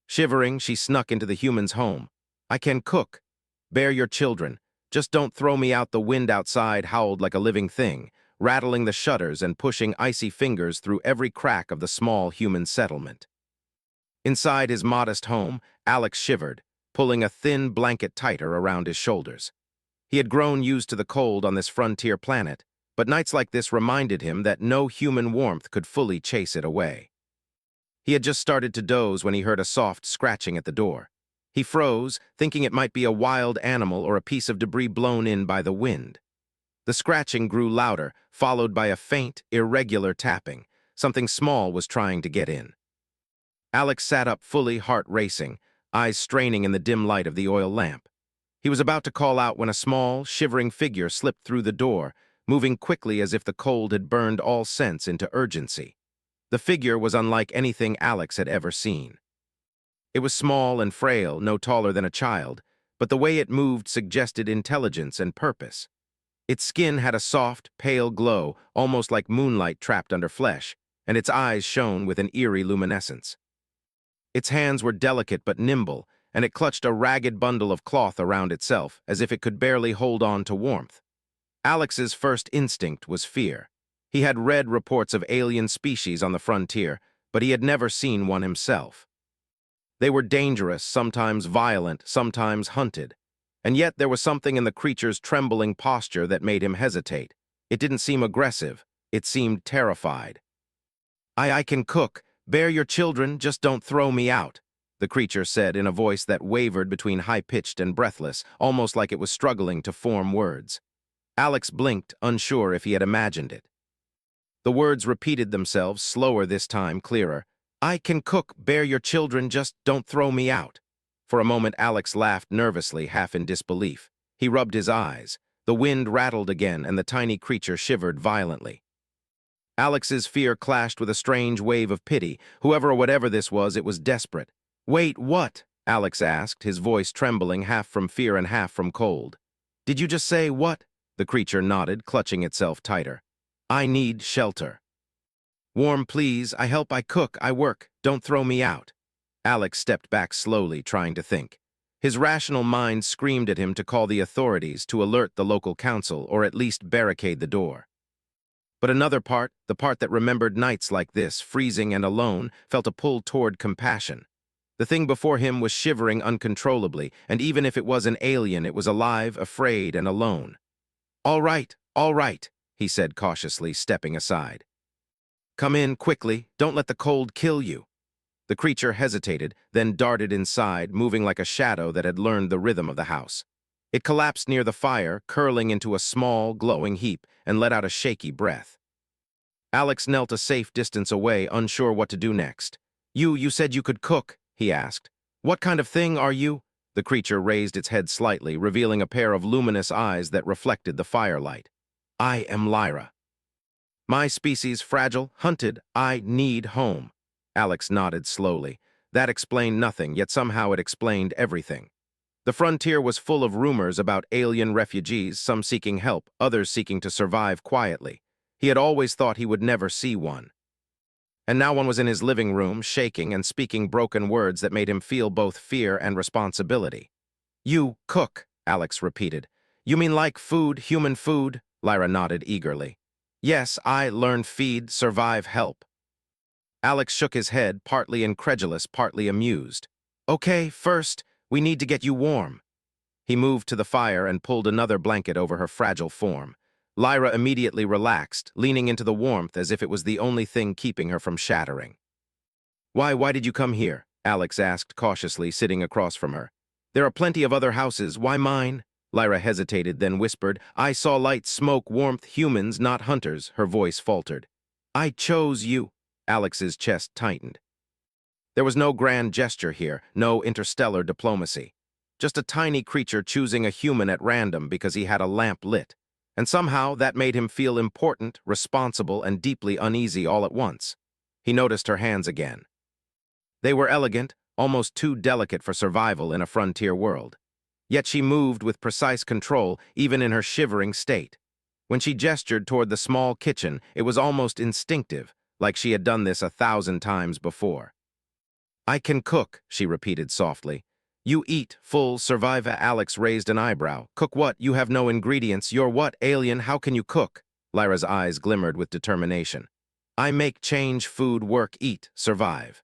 Shivering, she snuck into the human's home. "I can cook. Bear your children. Just don't throw me out." The wind outside howled like a living thing, rattling the shutters and pushing icy fingers through every crack of the small human settlement. Inside his modest home, Alex shivered, pulling a thin blanket tighter around his shoulders. He had grown used to the cold on this frontier planet, but nights like this reminded him that no human warmth could fully chase it away. He had just started to doze when he heard a soft scratching at the door. He froze, thinking it might be a wild animal or a piece of debris blown in by the wind. The scratching grew louder, followed by a faint, irregular tapping. Something small was trying to get in. Alex sat up fully, heart racing, eyes straining in the dim light of the oil lamp. He was about to call out when a small, shivering figure slipped through the door, moving quickly as if the cold had burned all sense into urgency. The figure was unlike anything Alex had ever seen. It was small and frail, no taller than a child, but the way it moved suggested intelligence and purpose. Its skin had a soft, pale glow, almost like moonlight trapped under flesh, and its eyes shone with an eerie luminescence. Its hands were delicate but nimble, and it clutched a ragged bundle of cloth around itself, as if it could barely hold on to warmth. Alex's first instinct was fear. He had read reports of alien species on the frontier, but he had never seen one himself. They were dangerous, sometimes violent, sometimes hunted. And yet there was something in the creature's trembling posture that made him hesitate. It didn't seem aggressive. It seemed terrified. I can cook. Bear your children, just don't throw me out," the creature said in a voice that wavered between high-pitched and breathless, almost like it was struggling to form words. Alex blinked, unsure if he had imagined it. The words repeated themselves, slower this time, clearer. "I can cook. Bear your children, just don't throw me out." For a moment, Alex laughed nervously, half in disbelief. He rubbed his eyes. The wind rattled again, and the tiny creature shivered violently. Alex's fear clashed with a strange wave of pity. Whoever or whatever this was, it was desperate. "Wait, what?" Alex asked, his voice trembling half from fear and half from cold. "Did you just say what?" The creature nodded, clutching itself tighter. "I need shelter." "Warm, please. I help, I cook, I work. Don't throw me out." Alex stepped back slowly, trying to think. His rational mind screamed at him to call the authorities, to alert the local council, or at least barricade the door. But another part, the part that remembered nights like this, freezing and alone, felt a pull toward compassion. The thing before him was shivering uncontrollably, and even if it was an alien, it was alive, afraid, and alone. All right," he said cautiously, stepping aside. "Come in, quickly. Don't let the cold kill you." The creature hesitated, then darted inside, moving like a shadow that had learned the rhythm of the house. It collapsed near the fire, curling into a small, glowing heap, and let out a shaky breath. Alex knelt a safe distance away, unsure what to do next. You said you could cook," he asked. "What kind of thing are you?" The creature raised its head slightly, revealing a pair of luminous eyes that reflected the firelight. "I am Lyra. My species fragile, hunted, I need home." Alex nodded slowly. That explained nothing, yet somehow it explained everything. The frontier was full of rumors about alien refugees, some seeking help, others seeking to survive quietly. He had always thought he would never see one. And now one was in his living room, shaking and speaking broken words that made him feel both fear and responsibility. "You cook," Alex repeated. "You mean like food, human food?" Lyra nodded eagerly. "Yes, I learn feed, survive, help." Alex shook his head, partly incredulous, partly amused. "Okay, first, we need to get you warm." He moved to the fire and pulled another blanket over her fragile form. Lyra immediately relaxed, leaning into the warmth as if it was the only thing keeping her from shattering. Why did you come here?" Alex asked cautiously, sitting across from her. "There are plenty of other houses. Why mine?" Lyra hesitated, then whispered, "I saw light, smoke, warmth, humans, not hunters." Her voice faltered. "I chose you." Alex's chest tightened. There was no grand gesture here, no interstellar diplomacy. Just a tiny creature choosing a human at random because he had a lamp lit. And somehow that made him feel important, responsible, and deeply uneasy all at once. He noticed her hands again. They were elegant, almost too delicate for survival in a frontier world. Yet she moved with precise control, even in her shivering state. When she gestured toward the small kitchen, it was almost instinctive, like she had done this 1,000 times before. I can cook, she repeated softly. You eat, full, survive. Alex raised an eyebrow. Cook what? You have no ingredients. You're what, alien? How can you cook? Lyra's eyes glimmered with determination. I make change, food, work, eat, survive.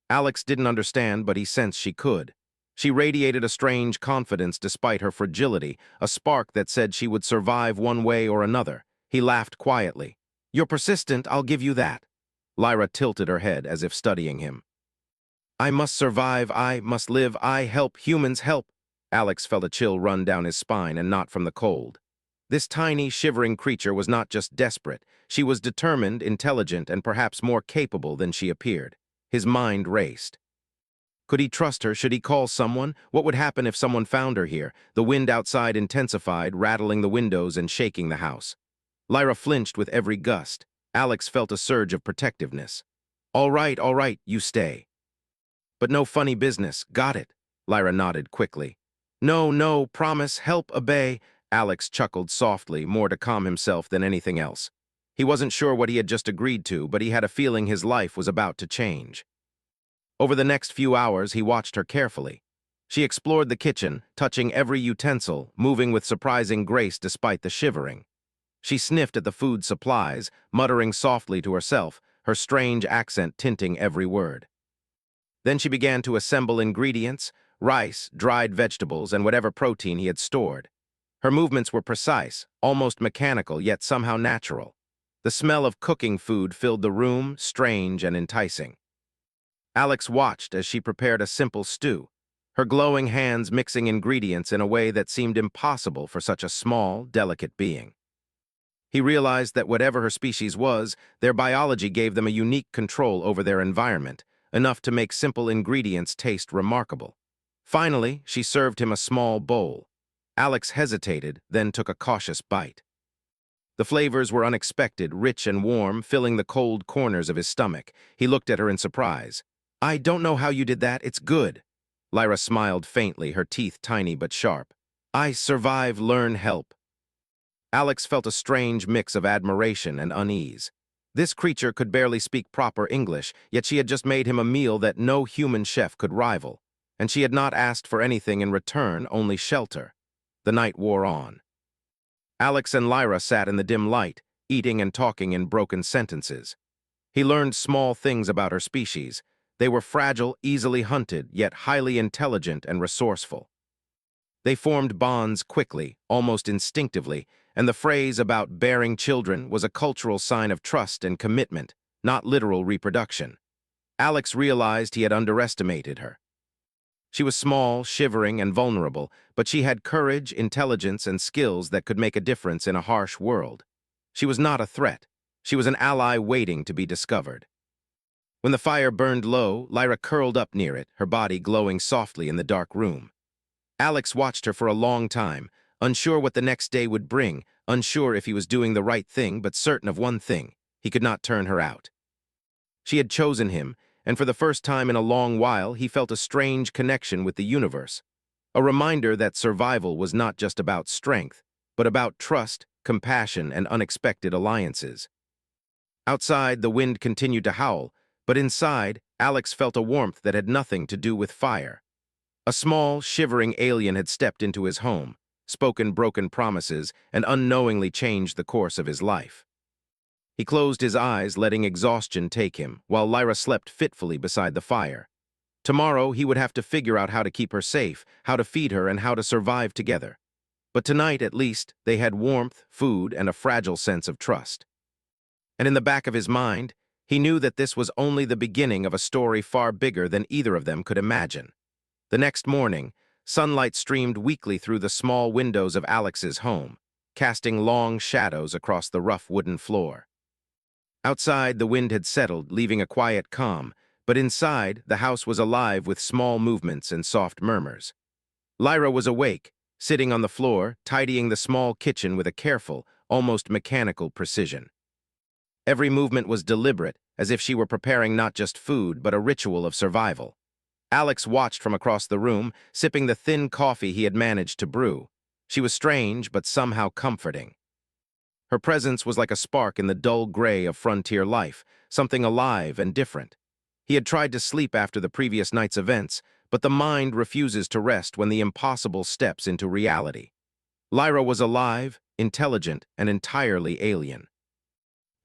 Alex didn't understand, but he sensed she could. She radiated a strange confidence despite her fragility, a spark that said she would survive one way or another. He laughed quietly. You're persistent, I'll give you that. Lyra tilted her head as if studying him. I must survive, I must live, I help, humans help. Alex felt a chill run down his spine, and not from the cold. This tiny, shivering creature was not just desperate. She was determined, intelligent, and perhaps more capable than she appeared. His mind raced. Could he trust her? Should he call someone? What would happen if someone found her here? The wind outside intensified, rattling the windows and shaking the house. Lyra flinched with every gust. Alex felt a surge of protectiveness. All right, you stay. But no funny business. Got it. Lyra nodded quickly. No, promise, help, obey. Alex chuckled softly, more to calm himself than anything else. He wasn't sure what he had just agreed to, but he had a feeling his life was about to change. Over the next few hours, he watched her carefully. She explored the kitchen, touching every utensil, moving with surprising grace despite the shivering. She sniffed at the food supplies, muttering softly to herself, her strange accent tinting every word. Then she began to assemble ingredients, rice, dried vegetables, and whatever protein he had stored. Her movements were precise, almost mechanical, yet somehow natural. The smell of cooking food filled the room, strange and enticing. Alex watched as she prepared a simple stew, her glowing hands mixing ingredients in a way that seemed impossible for such a small, delicate being. He realized that whatever her species was, their biology gave them a unique control over their environment, enough to make simple ingredients taste remarkable. Finally, she served him a small bowl. Alex hesitated, then took a cautious bite. The flavors were unexpected, rich and warm, filling the cold corners of his stomach. He looked at her in surprise. I don't know how you did that, it's good. Lyra smiled faintly, her teeth tiny but sharp. I survive, learn, help. Alex felt a strange mix of admiration and unease. This creature could barely speak proper English, yet she had just made him a meal that no human chef could rival. And she had not asked for anything in return, only shelter. The night wore on. Alex and Lyra sat in the dim light, eating and talking in broken sentences. He learned small things about her species. They were fragile, easily hunted, yet highly intelligent and resourceful. They formed bonds quickly, almost instinctively, and the phrase about bearing children was a cultural sign of trust and commitment, not literal reproduction. Alex realized he had underestimated her. She was small, shivering, and vulnerable, but she had courage, intelligence, and skills that could make a difference in a harsh world. She was not a threat. She was an ally waiting to be discovered. When the fire burned low, Lyra curled up near it, her body glowing softly in the dark room. Alex watched her for a long time, unsure what the next day would bring, unsure if he was doing the right thing, but certain of one thing: he could not turn her out. She had chosen him, and for the first time in a long while, he felt a strange connection with the universe. A reminder that survival was not just about strength, but about trust, compassion, and unexpected alliances. Outside, the wind continued to howl, but inside, Alex felt a warmth that had nothing to do with fire. A small, shivering alien had stepped into his home, spoken broken promises, and unknowingly changed the course of his life. He closed his eyes, letting exhaustion take him, while Lyra slept fitfully beside the fire. Tomorrow, he would have to figure out how to keep her safe, how to feed her, and how to survive together. But tonight, at least, they had warmth, food, and a fragile sense of trust. And in the back of his mind, he knew that this was only the beginning of a story far bigger than either of them could imagine. The next morning, sunlight streamed weakly through the small windows of Alex's home, casting long shadows across the rough wooden floor. Outside, the wind had settled, leaving a quiet calm, but inside, the house was alive with small movements and soft murmurs. Lyra was awake, sitting on the floor, tidying the small kitchen with a careful, almost mechanical precision. Every movement was deliberate, as if she were preparing not just food, but a ritual of survival. Alex watched from across the room, sipping the thin coffee he had managed to brew. She was strange, but somehow comforting. Her presence was like a spark in the dull gray of frontier life, something alive and different. He had tried to sleep after the previous night's events, but the mind refuses to rest when the impossible steps into reality. Lyra was alive, intelligent, and entirely alien.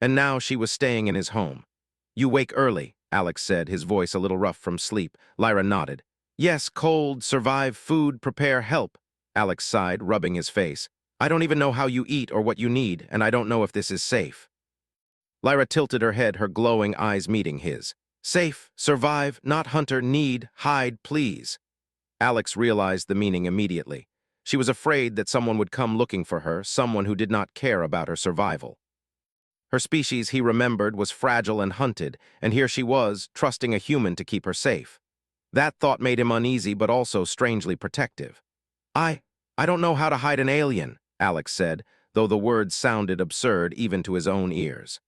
And now she was staying in his home. "You wake early," Alex said, his voice a little rough from sleep. Lyra nodded. "Yes, cold, survive, food, prepare, help." Alex sighed, rubbing his face. "I don't even know how you eat or what you need, and I don't know if this is safe." Lyra tilted her head, her glowing eyes meeting his. "Safe, survive, not hunter, need, hide, please." Alex realized the meaning immediately. She was afraid that someone would come looking for her, someone who did not care about her survival. Her species, he remembered, was fragile and hunted, and here she was, trusting a human to keep her safe. That thought made him uneasy, but also strangely protective. I don't know how to hide an alien," Alex said, though the words sounded absurd even to his own ears.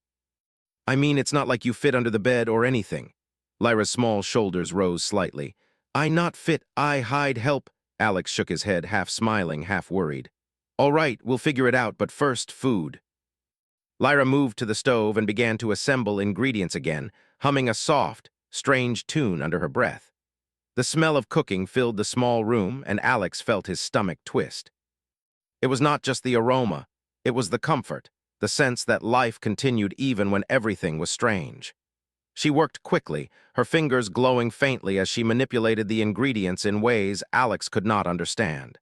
"I mean, it's not like you fit under the bed or anything." Lyra's small shoulders rose slightly. "I not fit, I hide, help." Alex shook his head, half smiling, half worried. "All right, we'll figure it out, but first, food." Lyra moved to the stove and began to assemble ingredients again, humming a soft, strange tune under her breath. The smell of cooking filled the small room, and Alex felt his stomach twist. It was not just the aroma, it was the comfort, the sense that life continued even when everything was strange. She worked quickly, her fingers glowing faintly as she manipulated the ingredients in ways Alex could not understand.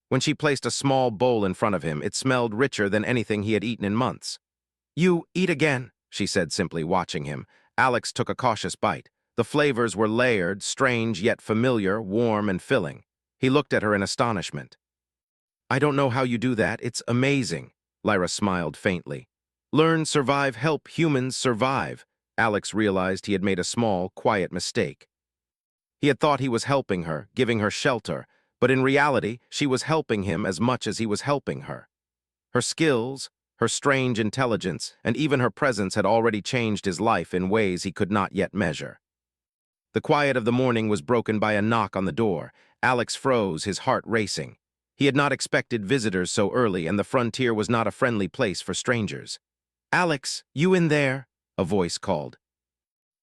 When she placed a small bowl in front of him, it smelled richer than anything he had eaten in months. "You eat again," she said, simply watching him. Alex took a cautious bite. The flavors were layered, strange yet familiar, warm and filling. He looked at her in astonishment. "I don't know how you do that. It's amazing." Lyra smiled faintly. "Learn, survive, help humans survive." Alex realized he had made a small, quiet mistake. He had thought he was helping her, giving her shelter, but in reality, she was helping him as much as he was helping her. Her skills, her strange intelligence, and even her presence had already changed his life in ways he could not yet measure. The quiet of the morning was broken by a knock on the door. Alex froze, his heart racing. He had not expected visitors so early, and the frontier was not a friendly place for strangers. "Alex, you in there?" a voice called.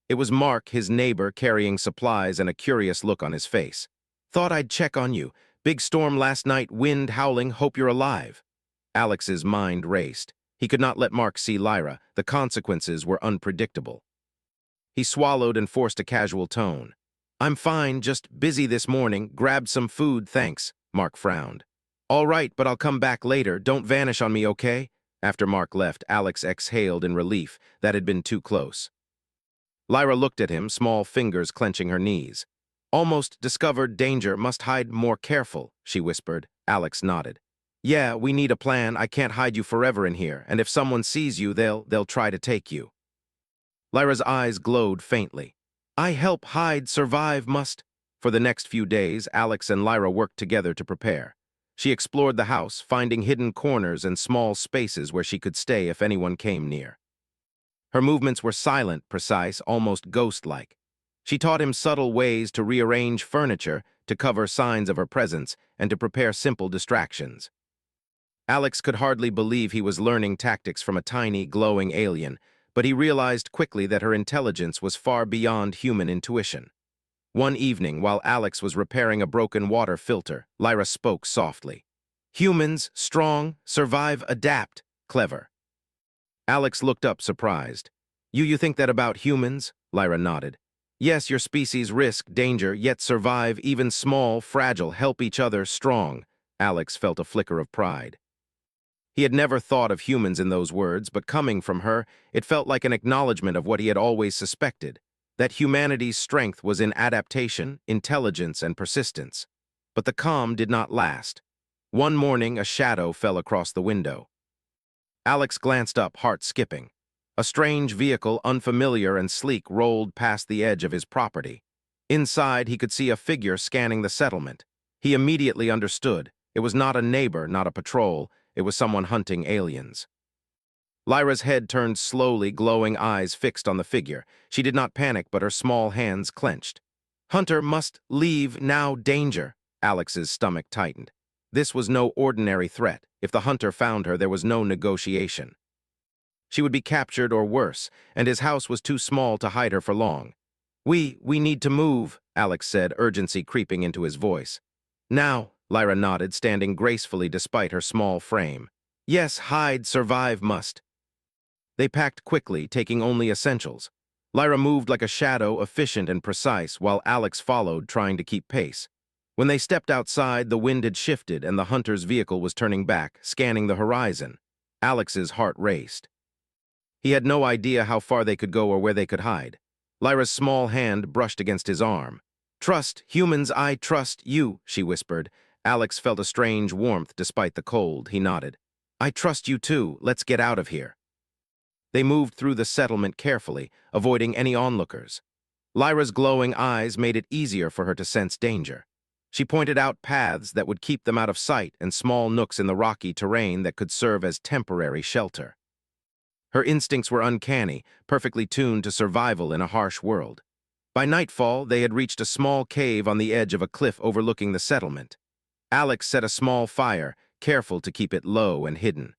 It was Mark, his neighbor, carrying supplies and a curious look on his face. "Thought I'd check on you. Big storm last night, wind howling, hope you're alive." Alex's mind raced. He could not let Mark see Lyra. The consequences were unpredictable. He swallowed and forced a casual tone. "I'm fine, just busy this morning. Grabbed some food, thanks." Mark frowned. "All right, but I'll come back later. Don't vanish on me, okay?" After Mark left, Alex exhaled in relief. That had been too close. Lyra looked at him, small fingers clenching her knees. "Almost discovered danger, must hide more careful," she whispered. Alex nodded. "Yeah, we need a plan. I can't hide you forever in here, and if someone sees you, they'll try to take you." Lyra's eyes glowed faintly. "I help hide, survive, must." For the next few days, Alex and Lyra worked together to prepare. She explored the house, finding hidden corners and small spaces where she could stay if anyone came near. Her movements were silent, precise, almost ghost-like. She taught him subtle ways to rearrange furniture, to cover signs of her presence, and to prepare simple distractions. Alex could hardly believe he was learning tactics from a tiny, glowing alien, but he realized quickly that her intelligence was far beyond human intuition. One evening, while Alex was repairing a broken water filter, Lyra spoke softly. "Humans, strong, survive, adapt, clever." Alex looked up, surprised. You think that about humans?" Lyra nodded. "Yes, your species risk, danger, yet survive, even small, fragile, help each other, strong." Alex felt a flicker of pride. He had never thought of humans in those words, but coming from her, it felt like an acknowledgement of what he had always suspected, that humanity's strength was in adaptation, intelligence, and persistence. But the calm did not last. One morning, a shadow fell across the window. Alex glanced up, heart skipping. A strange vehicle, unfamiliar and sleek, rolled past the edge of his property. Inside, he could see a figure scanning the settlement. He immediately understood. It was not a neighbor, not a patrol. It was someone hunting aliens. Lyra's head turned slowly, glowing eyes fixed on the figure. She did not panic, but her small hands clenched. "Hunter must leave now, danger." Alex's stomach tightened. This was no ordinary threat. If the hunter found her, there was no negotiation. She would be captured or worse, and his house was too small to hide her for long. We need to move, Alex said, urgency creeping into his voice. Now, Lyra nodded, standing gracefully despite her small frame. Yes, hide, survive must. They packed quickly, taking only essentials. Lyra moved like a shadow, efficient and precise, while Alex followed, trying to keep pace. When they stepped outside, the wind had shifted and the hunter's vehicle was turning back, scanning the horizon. Alex's heart raced. He had no idea how far they could go or where they could hide. Lyra's small hand brushed against his arm. Trust, humans, I trust you, she whispered. Alex felt a strange warmth despite the cold. He nodded. I trust you too. Let's get out of here. They moved through the settlement carefully, avoiding any onlookers. Lyra's glowing eyes made it easier for her to sense danger. She pointed out paths that would keep them out of sight and small nooks in the rocky terrain that could serve as temporary shelter. Her instincts were uncanny, perfectly tuned to survival in a harsh world. By nightfall, they had reached a small cave on the edge of a cliff overlooking the settlement. Alex set a small fire, careful to keep it low and hidden.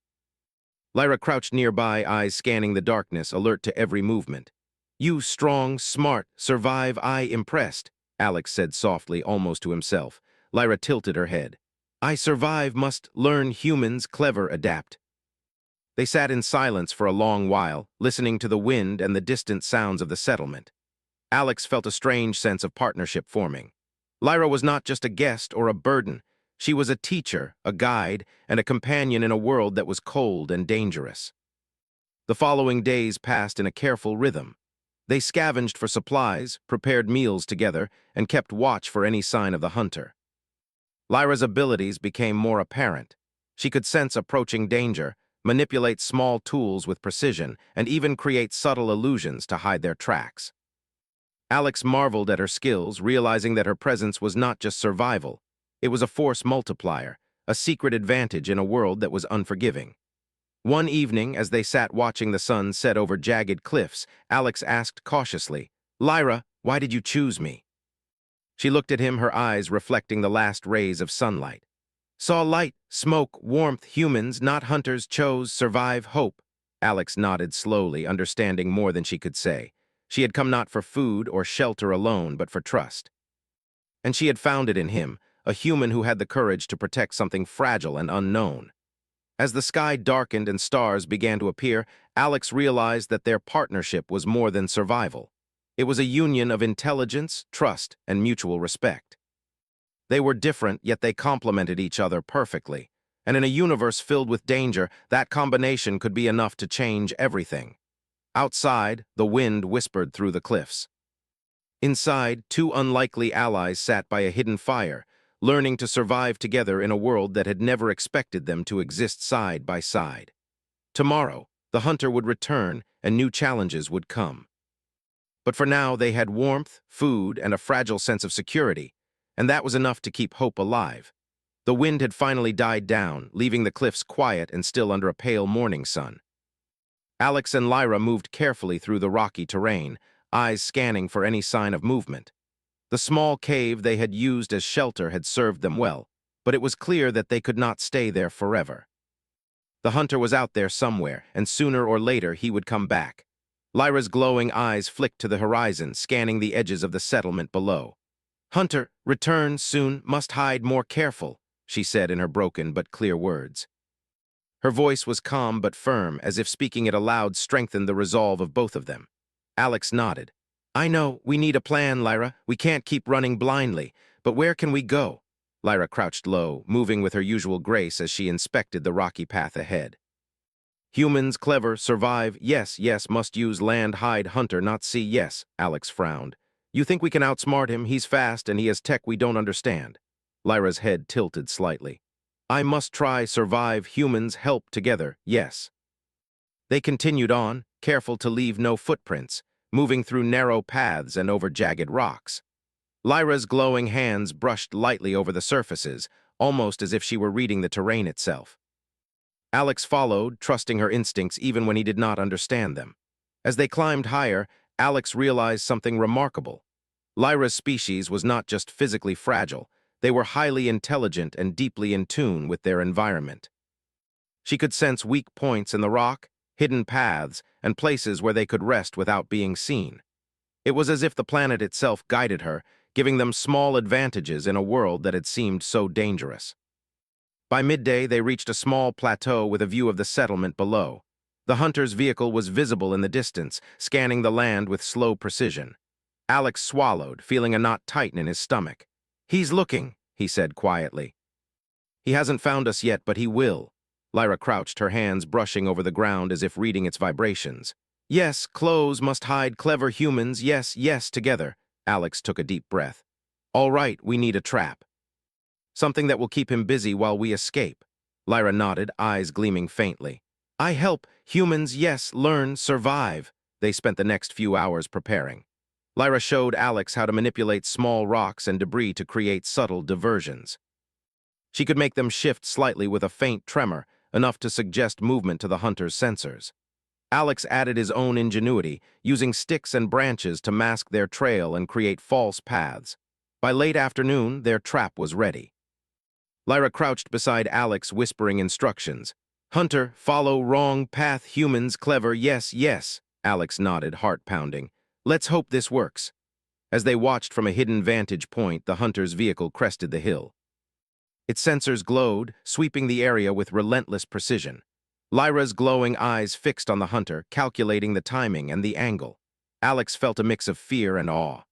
Lyra crouched nearby, eyes scanning the darkness, alert to every movement. You strong, smart, survive, I impressed, Alex said softly, almost to himself. Lyra tilted her head. I survive, must learn, humans, clever, adapt. They sat in silence for a long while, listening to the wind and the distant sounds of the settlement. Alex felt a strange sense of partnership forming. Lyra was not just a guest or a burden. She was a teacher, a guide, and a companion in a world that was cold and dangerous. The following days passed in a careful rhythm. They scavenged for supplies, prepared meals together, and kept watch for any sign of the hunter. Lyra's abilities became more apparent. She could sense approaching danger, manipulate small tools with precision, and even create subtle illusions to hide their tracks. Alex marveled at her skills, realizing that her presence was not just survival. It was a force multiplier, a secret advantage in a world that was unforgiving. One evening, as they sat watching the sun set over jagged cliffs, Alex asked cautiously, Lyra, why did you choose me? She looked at him, her eyes reflecting the last rays of sunlight. Saw light, smoke, warmth, humans, not hunters, chose, survive, hope. Alex nodded slowly, understanding more than she could say. She had come not for food or shelter alone, but for trust. And she had found it in him, a human who had the courage to protect something fragile and unknown. As the sky darkened and stars began to appear, Alex realized that their partnership was more than survival. It was a union of intelligence, trust, and mutual respect. They were different, yet they complemented each other perfectly. And in a universe filled with danger, that combination could be enough to change everything. Outside, the wind whispered through the cliffs. Inside, two unlikely allies sat by a hidden fire, learning to survive together in a world that had never expected them to exist side by side. Tomorrow, the hunter would return and new challenges would come. But for now, they had warmth, food, and a fragile sense of security, and that was enough to keep hope alive. The wind had finally died down, leaving the cliffs quiet and still under a pale morning sun. Alex and Lyra moved carefully through the rocky terrain, eyes scanning for any sign of movement. The small cave they had used as shelter had served them well, but it was clear that they could not stay there forever. The hunter was out there somewhere, and sooner or later he would come back. Lyra's glowing eyes flicked to the horizon, scanning the edges of the settlement below. Hunter, return soon, must hide more careful, she said in her broken but clear words. Her voice was calm but firm, as if speaking it aloud strengthened the resolve of both of them. Alex nodded. I know, we need a plan, Lyra. We can't keep running blindly. But where can we go? Lyra crouched low, moving with her usual grace as she inspected the rocky path ahead. Humans, clever, survive, yes, must use land, hide, hunter, not see, yes, Alex frowned. You think we can outsmart him? He's fast and he has tech we don't understand. Lyra's head tilted slightly. I must try, survive, humans, help together, yes. They continued on, careful to leave no footprints, moving through narrow paths and over jagged rocks. Lyra's glowing hands brushed lightly over the surfaces, almost as if she were reading the terrain itself. Alex followed, trusting her instincts even when he did not understand them. As they climbed higher, Alex realized something remarkable. Lyra's species was not just physically fragile, they were highly intelligent and deeply in tune with their environment. She could sense weak points in the rock, hidden paths, and places where they could rest without being seen. It was as if the planet itself guided her, giving them small advantages in a world that had seemed so dangerous. By midday, they reached a small plateau with a view of the settlement below. The hunter's vehicle was visible in the distance, scanning the land with slow precision. Alex swallowed, feeling a knot tighten in his stomach. "He's looking," he said quietly. "He hasn't found us yet, but he will." Lyra crouched, her hands brushing over the ground as if reading its vibrations. "Yes, clothes must hide clever humans, yes, yes, together." Alex took a deep breath. "All right, we need a trap. Something that will keep him busy while we escape." Lyra nodded, eyes gleaming faintly. "I help. Humans, yes, learn, survive." They spent the next few hours preparing. Lyra showed Alex how to manipulate small rocks and debris to create subtle diversions. She could make them shift slightly with a faint tremor, enough to suggest movement to the hunter's sensors. Alex added his own ingenuity, using sticks and branches to mask their trail and create false paths. By late afternoon, their trap was ready. Lyra crouched beside Alex, whispering instructions. "Hunter, follow wrong path, humans, clever, yes, yes." Alex nodded, heart pounding. "Let's hope this works." As they watched from a hidden vantage point, the hunter's vehicle crested the hill. Its sensors glowed, sweeping the area with relentless precision. Lyra's glowing eyes fixed on the hunter, calculating the timing and the angle. Alex felt a mix of fear and awe.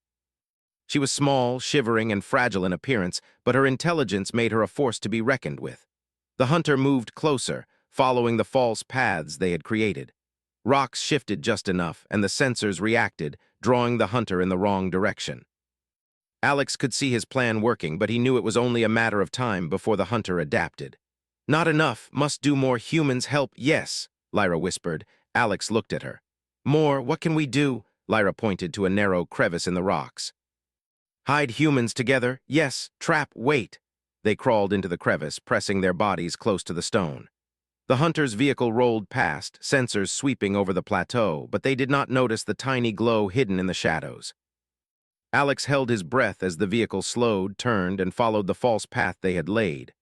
She was small, shivering, and fragile in appearance, but her intelligence made her a force to be reckoned with. The hunter moved closer, following the false paths they had created. Rocks shifted just enough, and the sensors reacted, drawing the hunter in the wrong direction. Alex could see his plan working, but he knew it was only a matter of time before the hunter adapted. "Not enough, must do more, humans help, yes," Lyra whispered. Alex looked at her. "More, what can we do?" Lyra pointed to a narrow crevice in the rocks. "Hide humans together, yes, trap, wait." They crawled into the crevice, pressing their bodies close to the stone. The hunter's vehicle rolled past, sensors sweeping over the plateau, but they did not notice the tiny glow hidden in the shadows. Alex held his breath as the vehicle slowed, turned, and followed the false path they had laid.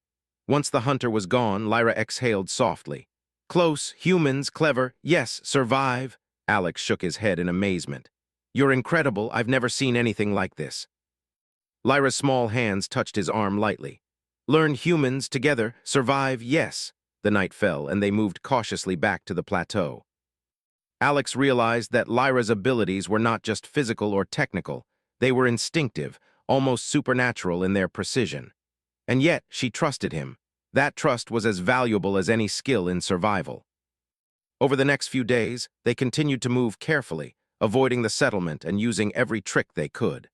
Once the hunter was gone, Lyra exhaled softly. "Close, humans, clever, yes, survive." Alex shook his head in amazement. "You're incredible, I've never seen anything like this." Lyra's small hands touched his arm lightly. "Learn humans, together, survive, yes." The night fell, and they moved cautiously back to the plateau. Alex realized that Lyra's abilities were not just physical or technical. They were instinctive, almost supernatural in their precision. And yet, she trusted him. That trust was as valuable as any skill in survival. Over the next few days, they continued to move carefully, avoiding the settlement and using every trick they could.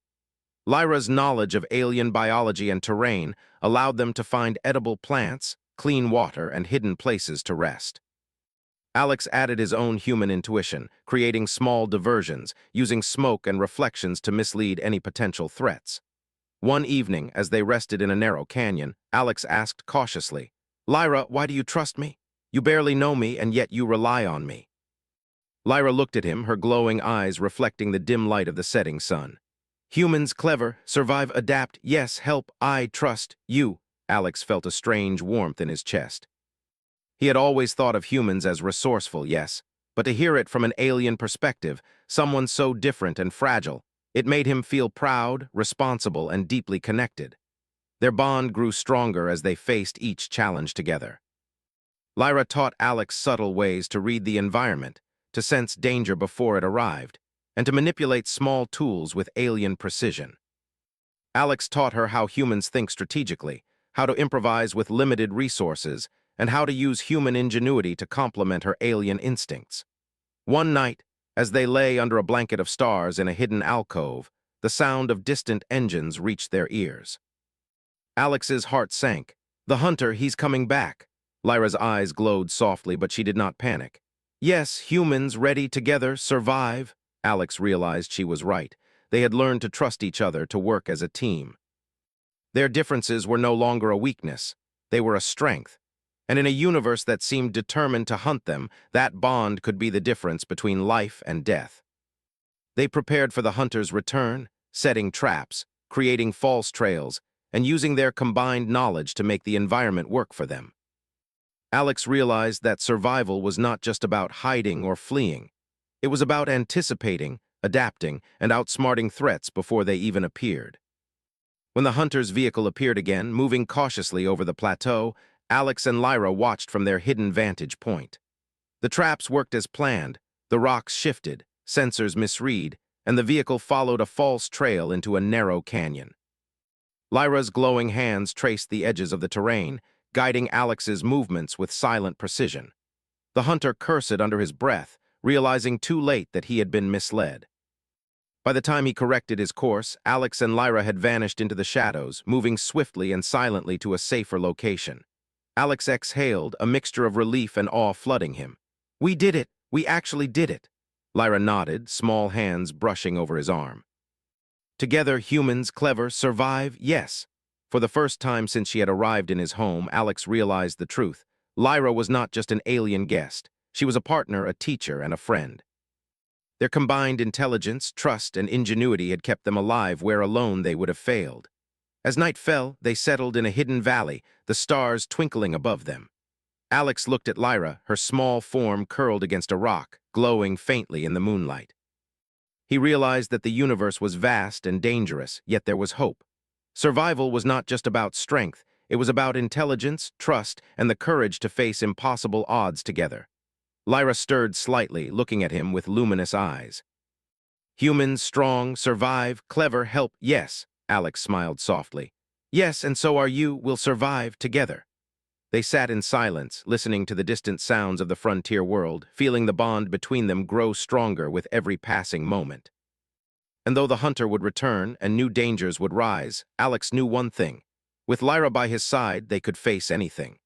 Lyra's knowledge of alien biology and terrain allowed them to find edible plants, clean water, and hidden places to rest. Alex added his own human intuition, creating small diversions, using smoke and reflections to mislead any potential threats. One evening, as they rested in a narrow canyon, Alex asked cautiously, "Lyra, why do you trust me? You barely know me, and yet you rely on me." Lyra looked at him, her glowing eyes reflecting the dim light of the setting sun. "Humans clever, survive, adapt, yes, help, I trust you." Alex felt a strange warmth in his chest. He had always thought of humans as resourceful, yes, but to hear it from an alien perspective, someone so different and fragile, it made him feel proud, responsible, and deeply connected. Their bond grew stronger as they faced each challenge together. Lyra taught Alex subtle ways to read the environment, to sense danger before it arrived, and to manipulate small tools with alien precision. Alex taught her how humans think strategically, how to improvise with limited resources, and how to use human ingenuity to complement her alien instincts. One night, as they lay under a blanket of stars in a hidden alcove, the sound of distant engines reached their ears. Alex's heart sank. "The hunter, he's coming back." Lyra's eyes glowed softly, but she did not panic. "Yes, humans ready together, survive." Alex realized she was right. They had learned to trust each other, to work as a team. Their differences were no longer a weakness. They were a strength. And in a universe that seemed determined to hunt them, that bond could be the difference between life and death. They prepared for the hunter's return, setting traps, creating false trails, and using their combined knowledge to make the environment work for them. Alex realized that survival was not just about hiding or fleeing. It was about anticipating, adapting, and outsmarting threats before they even appeared. When the hunter's vehicle appeared again, moving cautiously over the plateau, Alex and Lyra watched from their hidden vantage point. The traps worked as planned, the rocks shifted, sensors misread, and the vehicle followed a false trail into a narrow canyon. Lyra's glowing hands traced the edges of the terrain, guiding Alex's movements with silent precision. The hunter cursed under his breath, realizing too late that he had been misled. By the time he corrected his course, Alex and Lyra had vanished into the shadows, moving swiftly and silently to a safer location. Alex exhaled, a mixture of relief and awe flooding him. "We did it! We actually did it!" Lyra nodded, small hands brushing over his arm. Together, humans, clever, survive, yes. For the first time since she had arrived in his home, Alex realized the truth. Lyra was not just an alien guest. She was a partner, a teacher, and a friend. Their combined intelligence, trust, and ingenuity had kept them alive where alone they would have failed. As night fell, they settled in a hidden valley, the stars twinkling above them. Alex looked at Lyra, her small form curled against a rock, glowing faintly in the moonlight. He realized that the universe was vast and dangerous, yet there was hope. Survival was not just about strength, it was about intelligence, trust, and the courage to face impossible odds together. Lyra stirred slightly, looking at him with luminous eyes. "Humans, strong, survive, clever, help, yes," Alex smiled softly. "Yes, and so are you, we'll survive together." They sat in silence, listening to the distant sounds of the frontier world, feeling the bond between them grow stronger with every passing moment. And though the hunter would return and new dangers would rise, Alex knew one thing. With Lyra by his side, they could face anything.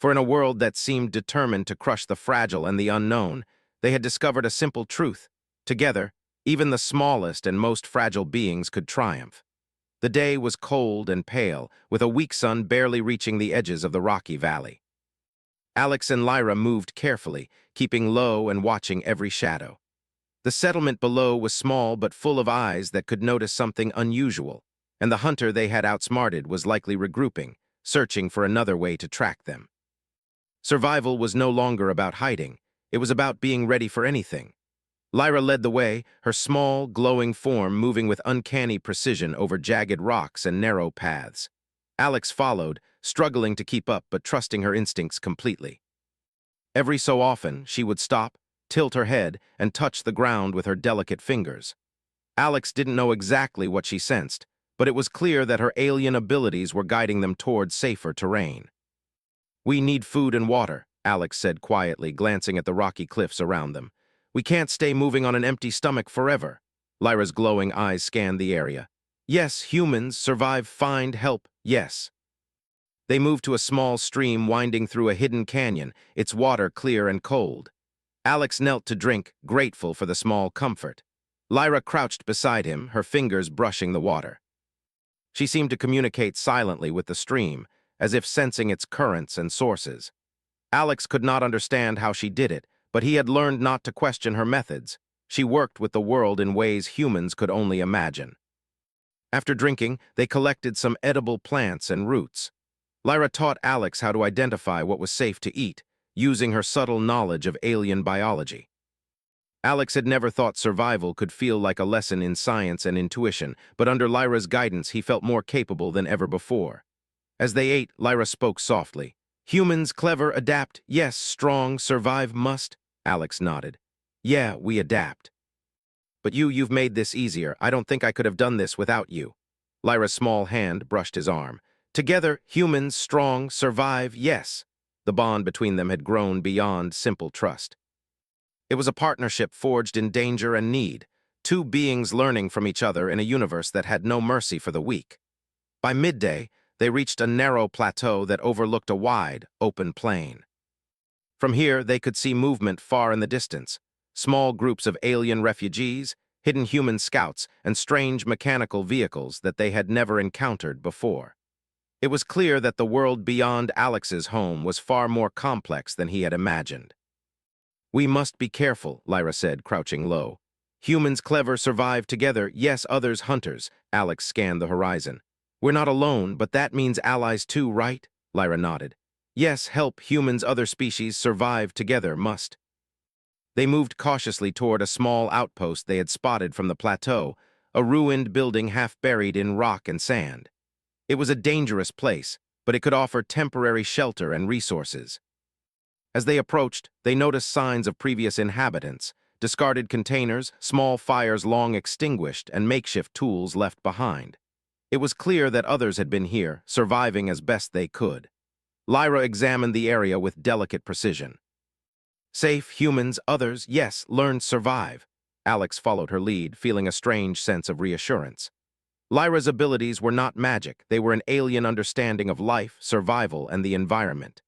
For in a world that seemed determined to crush the fragile and the unknown, they had discovered a simple truth. Together, even the smallest and most fragile beings could triumph. The day was cold and pale, with a weak sun barely reaching the edges of the rocky valley. Alex and Lyra moved carefully, keeping low and watching every shadow. The settlement below was small but full of eyes that could notice something unusual, and the hunter they had outsmarted was likely regrouping, searching for another way to track them. Survival was no longer about hiding, it was about being ready for anything. Lyra led the way, her small, glowing form moving with uncanny precision over jagged rocks and narrow paths. Alex followed, struggling to keep up but trusting her instincts completely. Every so often, she would stop, tilt her head, and touch the ground with her delicate fingers. Alex didn't know exactly what she sensed, but it was clear that her alien abilities were guiding them toward safer terrain. "We need food and water," Alex said quietly, glancing at the rocky cliffs around them. "We can't stay moving on an empty stomach forever." Lyra's glowing eyes scanned the area. "Yes, humans, survive, find, help, yes." They moved to a small stream winding through a hidden canyon, its water clear and cold. Alex knelt to drink, grateful for the small comfort. Lyra crouched beside him, her fingers brushing the water. She seemed to communicate silently with the stream, as if sensing its currents and sources. Alex could not understand how she did it, but he had learned not to question her methods. She worked with the world in ways humans could only imagine. After drinking, they collected some edible plants and roots. Lyra taught Alex how to identify what was safe to eat, using her subtle knowledge of alien biology. Alex had never thought survival could feel like a lesson in science and intuition, but under Lyra's guidance he felt more capable than ever before. As they ate, Lyra spoke softly. "Humans, clever, adapt, yes, strong, survive, must." Alex nodded. "Yeah, we adapt. But you've made this easier. I don't think I could have done this without you." Lyra's small hand brushed his arm. "Together, humans, strong, survive, yes." The bond between them had grown beyond simple trust. It was a partnership forged in danger and need, two beings learning from each other in a universe that had no mercy for the weak. By midday, they reached a narrow plateau that overlooked a wide, open plain. From here, they could see movement far in the distance, small groups of alien refugees, hidden human scouts, and strange mechanical vehicles that they had never encountered before. It was clear that the world beyond Alex's home was far more complex than he had imagined. "We must be careful," Lyra said, crouching low. "Humans clever survive together, yes, others hunters." Alex scanned the horizon. "We're not alone, but that means allies too, right?" Lyra nodded. "Yes, help humans, other species survive together, must." They moved cautiously toward a small outpost they had spotted from the plateau, a ruined building half buried in rock and sand. It was a dangerous place, but it could offer temporary shelter and resources. As they approached, they noticed signs of previous inhabitants, discarded containers, small fires long extinguished, and makeshift tools left behind. It was clear that others had been here, surviving as best they could. Lyra examined the area with delicate precision. Safe, humans, others, yes, learned survive. Alex followed her lead, feeling a strange sense of reassurance. Lyra's abilities were not magic, they were an alien understanding of life, survival, and the environment.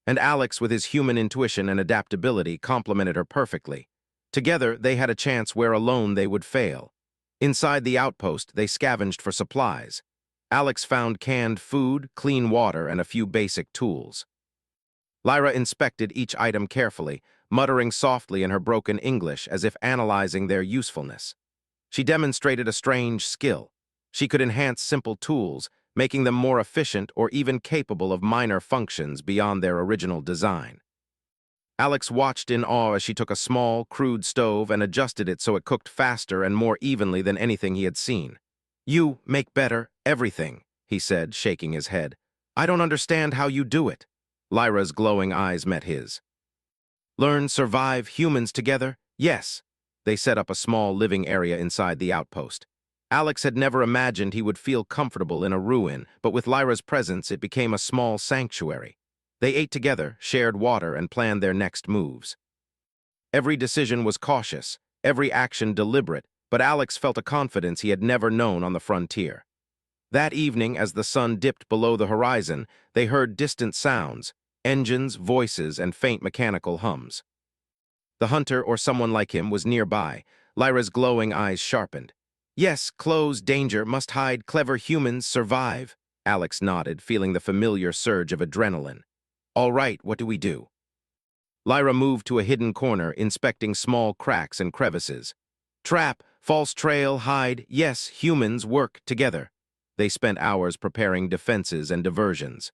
And Alex, with his human intuition and adaptability, complemented her perfectly. Together, they had a chance where alone they would fail. Inside the outpost, they scavenged for supplies. Alex found canned food, clean water, and a few basic tools. Lyra inspected each item carefully, muttering softly in her broken English as if analyzing their usefulness. She demonstrated a strange skill. She could enhance simple tools, making them more efficient or even capable of minor functions beyond their original design. Alex watched in awe as she took a small, crude stove and adjusted it so it cooked faster and more evenly than anything he had seen. "You make better everything," he said, shaking his head. "I don't understand how you do it." Lyra's glowing eyes met his. "Learn, survive, humans together? Yes." They set up a small living area inside the outpost. Alex had never imagined he would feel comfortable in a ruin, but with Lyra's presence it became a small sanctuary. They ate together, shared water, and planned their next moves. Every decision was cautious, every action deliberate, but Alex felt a confidence he had never known on the frontier. That evening, as the sun dipped below the horizon, they heard distant sounds, engines, voices, and faint mechanical hums. The hunter, or someone like him, was nearby. Lyra's glowing eyes sharpened. "Yes, clothes, danger, must hide, clever humans, survive." Alex nodded, feeling the familiar surge of adrenaline. "All right, what do we do?" Lyra moved to a hidden corner, inspecting small cracks and crevices. "Trap, false trail, hide, yes, humans work together." They spent hours preparing defenses and diversions.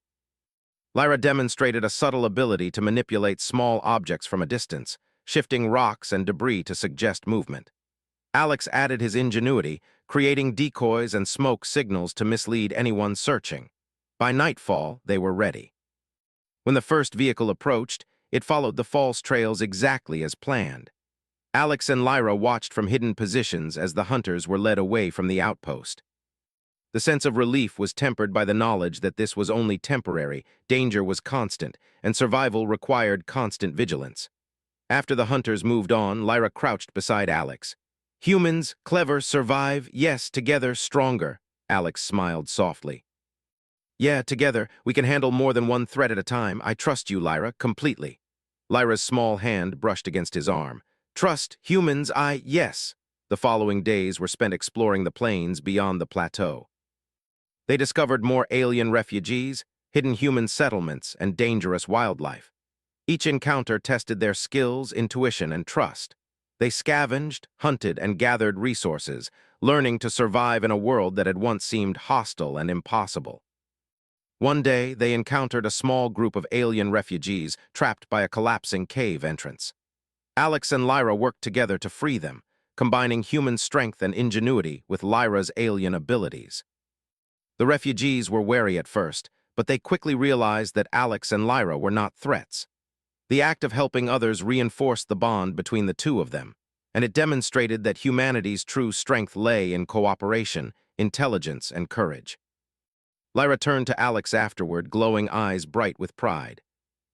Lyra demonstrated a subtle ability to manipulate small objects from a distance, shifting rocks and debris to suggest movement. Alex added his ingenuity, creating decoys and smoke signals to mislead anyone searching. By nightfall, they were ready. When the first vehicle approached, it followed the false trails exactly as planned. Alex and Lyra watched from hidden positions as the hunters were led away from the outpost. The sense of relief was tempered by the knowledge that this was only temporary, danger was constant, and survival required constant vigilance. After the hunters moved on, Lyra crouched beside Alex. "Humans, clever, survive, yes, together, stronger." Alex smiled softly. "Yeah, together, we can handle more than one threat at a time. I trust you, Lyra, completely." Lyra's small hand brushed against his arm. "Trust, humans, yes." The following days were spent exploring the plains beyond the plateau. They discovered more alien refugees, hidden human settlements, and dangerous wildlife. Each encounter tested their skills, intuition, and trust. They scavenged, hunted, and gathered resources, learning to survive in a world that had once seemed hostile and impossible. One day, they encountered a small group of alien refugees trapped by a collapsing cave entrance. Alex and Lyra worked together to free them, combining human strength and ingenuity with Lyra's alien abilities. The refugees were wary at first, but they quickly realized that Alex and Lyra were not threats. The act of helping others reinforced the bond between the two of them, and it demonstrated that humanity's true strength lay in cooperation, intelligence, and courage. Lyra turned to Alex afterward, glowing eyes bright with pride.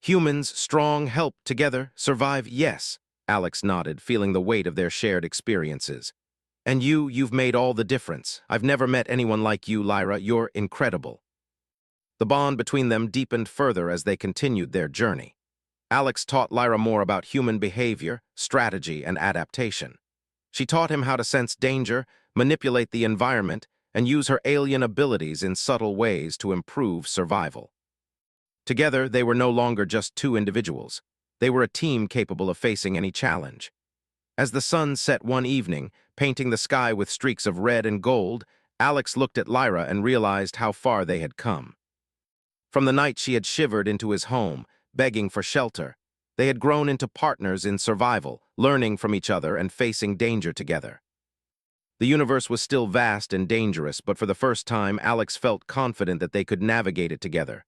"Humans, strong, help, together, survive, yes." Alex nodded, feeling the weight of their shared experiences. "And you've made all the difference. I've never met anyone like you, Lyra. You're incredible." The bond between them deepened further as they continued their journey. Alex taught Lyra more about human behavior, strategy, and adaptation. She taught him how to sense danger, manipulate the environment, and use her alien abilities in subtle ways to improve survival. Together, they were no longer just two individuals. They were a team capable of facing any challenge. As the sun set one evening, painting the sky with streaks of red and gold, Alex looked at Lyra and realized how far they had come. From the night she had shivered into his home, begging for shelter, They had grown into partners in survival, learning from each other and facing danger together. The universe was still vast and dangerous, but for the first time, Alex felt confident that they could navigate it together.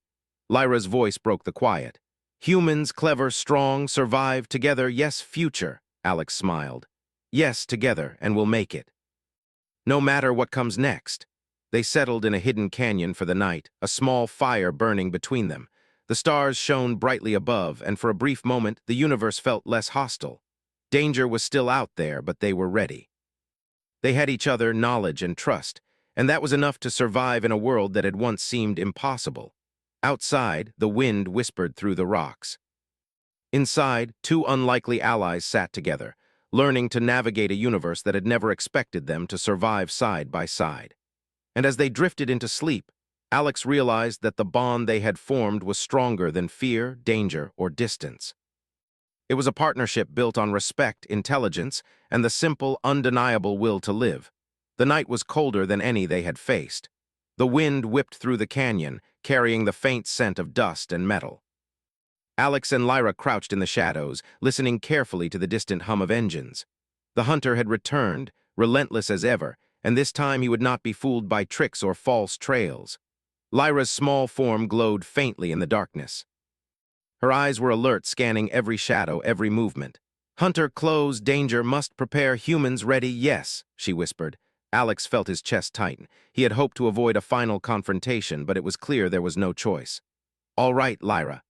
Lyra's voice broke the quiet. Humans, clever, strong, survive together, yes, future, Alex smiled. Yes, together, and we'll make it. No matter what comes next. They settled in a hidden canyon for the night, a small fire burning between them. The stars shone brightly above, and for a brief moment, the universe felt less hostile. Danger was still out there, but they were ready. They had each other, knowledge, and trust, and that was enough to survive in a world that had once seemed impossible. Outside, the wind whispered through the rocks. Inside, two unlikely allies sat together, learning to navigate a universe that had never expected them to survive side by side. And as they drifted into sleep, Alex realized that the bond they had formed was stronger than fear, danger, or distance. It was a partnership built on respect, intelligence, and the simple, undeniable will to live. The night was colder than any they had faced. The wind whipped through the canyon, carrying the faint scent of dust and metal. Alex and Lyra crouched in the shadows, listening carefully to the distant hum of engines. The hunter had returned, relentless as ever, and this time he would not be fooled by tricks or false trails. Lyra's small form glowed faintly in the darkness. Her eyes were alert, scanning every shadow, every movement. "Hunter, close, danger, must prepare, humans ready, yes," she whispered. Alex felt his chest tighten. He had hoped to avoid a final confrontation, but it was clear there was no choice. "All right, Lyra."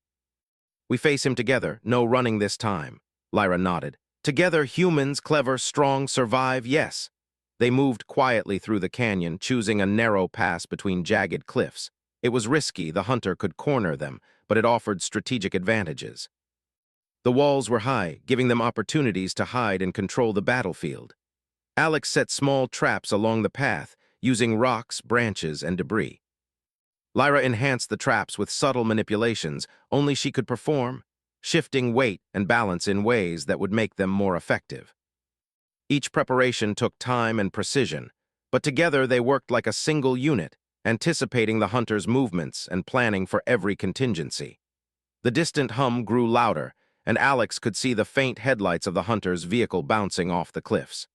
"We face him together, no running this time." Lyra nodded. "Together, humans, clever, strong, survive, yes." They moved quietly through the canyon, choosing a narrow pass between jagged cliffs. It was risky, the hunter could corner them, but it offered strategic advantages. The walls were high, giving them opportunities to hide and control the battlefield. Alex set small traps along the path, using rocks, branches, and debris. Lyra enhanced the traps with subtle manipulations only she could perform, shifting weight and balance in ways that would make them more effective. Each preparation took time and precision, but together they worked like a single unit, anticipating the hunter's movements and planning for every contingency. The distant hum grew louder, and Alex could see the faint headlights of the hunter's vehicle bouncing off the cliffs.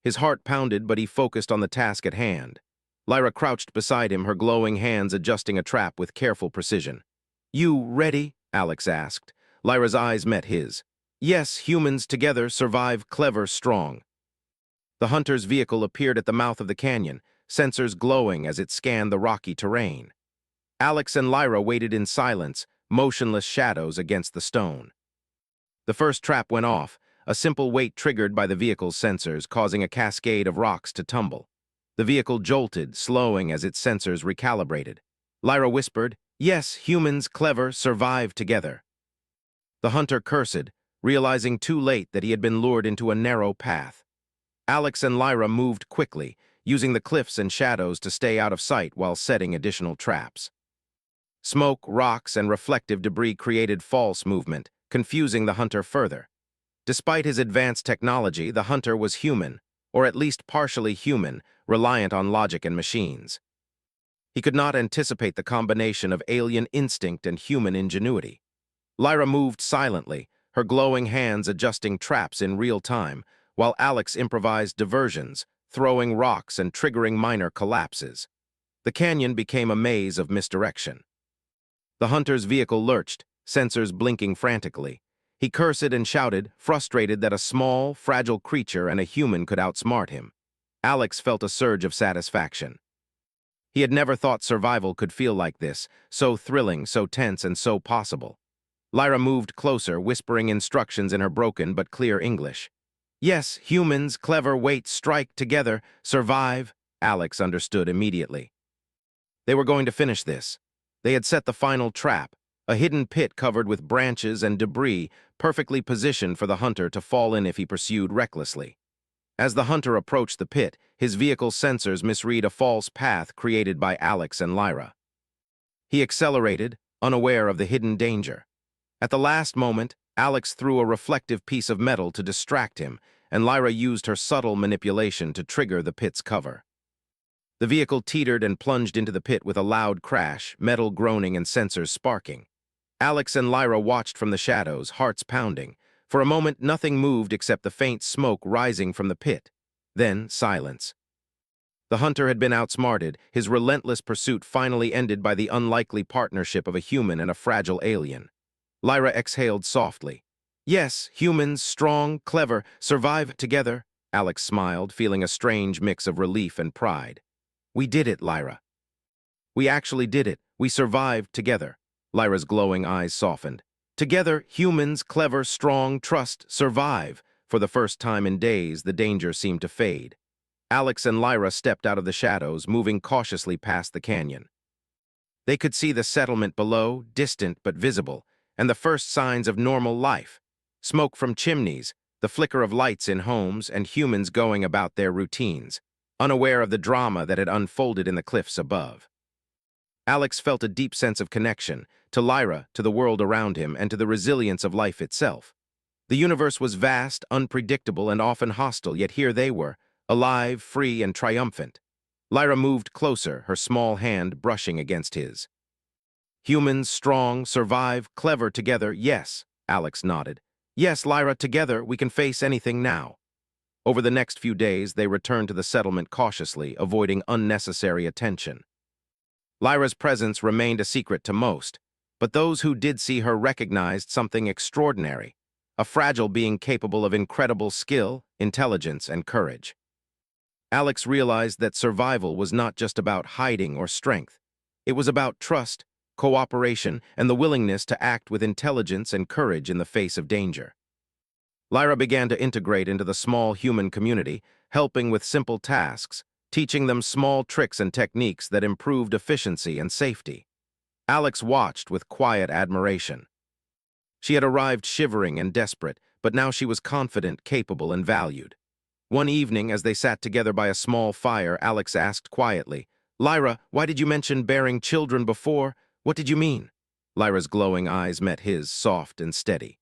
His heart pounded, but he focused on the task at hand. Lyra crouched beside him, her glowing hands adjusting a trap with careful precision. "You ready?" Alex asked. Lyra's eyes met his. "Yes, humans together survive, clever, strong." The hunter's vehicle appeared at the mouth of the canyon, sensors glowing as it scanned the rocky terrain. Alex and Lyra waited in silence, motionless shadows against the stone. The first trap went off, a simple weight triggered by the vehicle's sensors, causing a cascade of rocks to tumble. The vehicle jolted, slowing as its sensors recalibrated. Lyra whispered, "Yes, humans, clever, survive together." The hunter cursed, realizing too late that he had been lured into a narrow path. Alex and Lyra moved quickly, using the cliffs and shadows to stay out of sight while setting additional traps. Smoke, rocks, and reflective debris created false movement, confusing the hunter further. Despite his advanced technology, the hunter was human, or at least partially human, reliant on logic and machines. He could not anticipate the combination of alien instinct and human ingenuity. Lyra moved silently, her glowing hands adjusting traps in real time, while Alex improvised diversions, throwing rocks and triggering minor collapses. The canyon became a maze of misdirection. The hunter's vehicle lurched, sensors blinking frantically. He cursed and shouted, frustrated that a small, fragile creature and a human could outsmart him. Alex felt a surge of satisfaction. He had never thought survival could feel like this, so thrilling, so tense, and so possible. Lyra moved closer, whispering instructions in her broken but clear English. "Yes, humans, clever, wait, strike, together, survive." Alex understood immediately. They were going to finish this. They had set the final trap, a hidden pit covered with branches and debris, perfectly positioned for the hunter to fall in if he pursued recklessly. As the hunter approached the pit, his vehicle's sensors misread a false path created by Alex and Lyra. He accelerated, unaware of the hidden danger. At the last moment, Alex threw a reflective piece of metal to distract him, and Lyra used her subtle manipulation to trigger the pit's cover. The vehicle teetered and plunged into the pit with a loud crash, metal groaning and sensors sparking. Alex and Lyra watched from the shadows, hearts pounding. For a moment, nothing moved except the faint smoke rising from the pit. Then, silence. The hunter had been outsmarted, his relentless pursuit finally ended by the unlikely partnership of a human and a fragile alien. Lyra exhaled softly. Yes, humans, strong, clever, survive together. Alex smiled, feeling a strange mix of relief and pride. We did it, Lyra. We actually did it. We survived together. Lyra's glowing eyes softened. Together, humans, clever, strong, trust, survive. For the first time in days, the danger seemed to fade. Alex and Lyra stepped out of the shadows, moving cautiously past the canyon. They could see the settlement below, distant but visible, and the first signs of normal life. Smoke from chimneys, the flicker of lights in homes, and humans going about their routines, unaware of the drama that had unfolded in the cliffs above. Alex felt a deep sense of connection, to Lyra, to the world around him, and to the resilience of life itself. The universe was vast, unpredictable, and often hostile, yet here they were, alive, free, and triumphant. Lyra moved closer, her small hand brushing against his. Humans, strong, survive, clever together, yes, Alex nodded. Yes, Lyra, together we can face anything now. Over the next few days, they returned to the settlement cautiously, avoiding unnecessary attention. Lyra's presence remained a secret to most, but those who did see her recognized something extraordinary, a fragile being capable of incredible skill, intelligence, and courage. Alex realized that survival was not just about hiding or strength. It was about trust, cooperation, and the willingness to act with intelligence and courage in the face of danger. Lyra began to integrate into the small human community, helping with simple tasks, teaching them small tricks and techniques that improved efficiency and safety. Alex watched with quiet admiration. She had arrived shivering and desperate, but now she was confident, capable, and valued. One evening, as they sat together by a small fire, Alex asked quietly, "Lyra, why did you mention bearing children before? What did you mean?" Lyra's glowing eyes met his, soft and steady.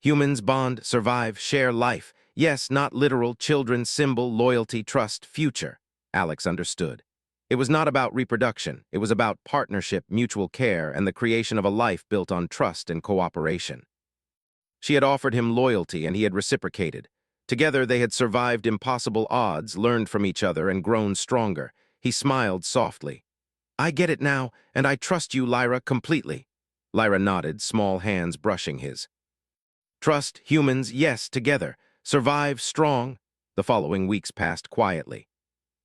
Humans bond, survive, share life. Yes, not literal, children, symbol, loyalty, trust, future. Alex understood. It was not about reproduction. It was about partnership, mutual care, and the creation of a life built on trust and cooperation. She had offered him loyalty, and he had reciprocated. Together, they had survived impossible odds, learned from each other, and grown stronger. He smiled softly. "I get it now, and I trust you, Lyra, completely." Lyra nodded, small hands brushing his. Trust, humans, yes, together. Survive, strong. The following weeks passed quietly.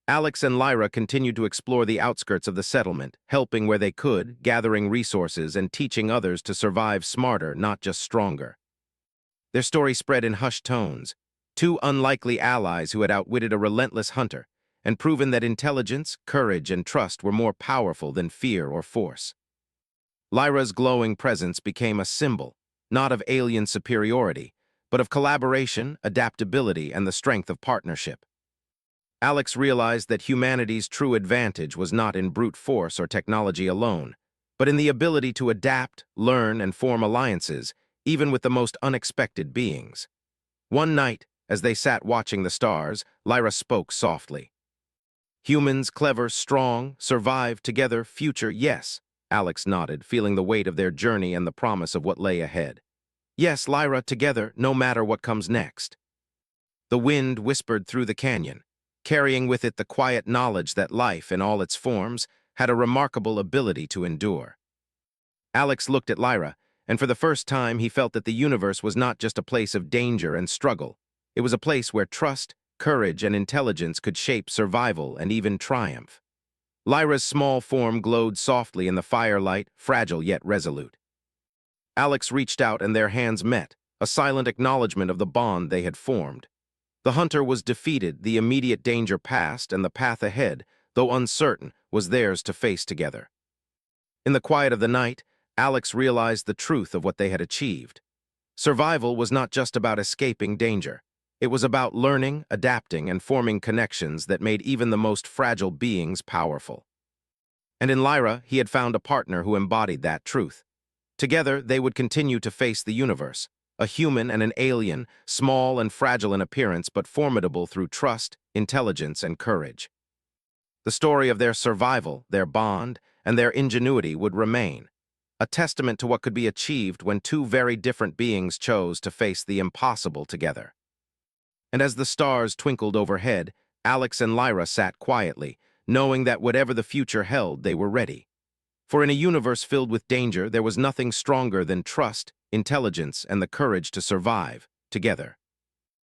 Alex and Lyra continued to explore the outskirts of the settlement, helping where they could, gathering resources, and teaching others to survive smarter, not just stronger. Their story spread in hushed tones. Two unlikely allies who had outwitted a relentless hunter and proven that intelligence, courage, and trust were more powerful than fear or force. Lyra's glowing presence became a symbol, not of alien superiority, but of collaboration, adaptability, and the strength of partnership. Alex realized that humanity's true advantage was not in brute force or technology alone, but in the ability to adapt, learn, and form alliances, even with the most unexpected beings. One night, as they sat watching the stars, Lyra spoke softly. "Humans, clever, strong, survive together, future, yes." Alex nodded, feeling the weight of their journey and the promise of what lay ahead. "Yes, Lyra, together, no matter what comes next." The wind whispered through the canyon, carrying with it the quiet knowledge that life, in all its forms, had a remarkable ability to endure. Alex looked at Lyra, and for the first time he felt that the universe was not just a place of danger and struggle. It was a place where trust, courage, and intelligence could shape survival and even triumph. Lyra's small form glowed softly in the firelight, fragile yet resolute. Alex reached out and their hands met, a silent acknowledgement of the bond they had formed. The hunter was defeated, the immediate danger past, and the path ahead, though uncertain, was theirs to face together. In the quiet of the night, Alex realized the truth of what they had achieved. Survival was not just about escaping danger. It was about learning, adapting, and forming connections that made even the most fragile beings powerful. And in Lyra, he had found a partner who embodied that truth. Together, they would continue to face the universe, a human and an alien, small and fragile in appearance but formidable through trust, intelligence, and courage. The story of their survival, their bond, and their ingenuity would remain, a testament to what could be achieved when two very different beings chose to face the impossible together. And as the stars twinkled overhead, Alex and Lyra sat quietly, knowing that whatever the future held, they were ready. For in a universe filled with danger, there was nothing stronger than trust, intelligence, and the courage to survive, together.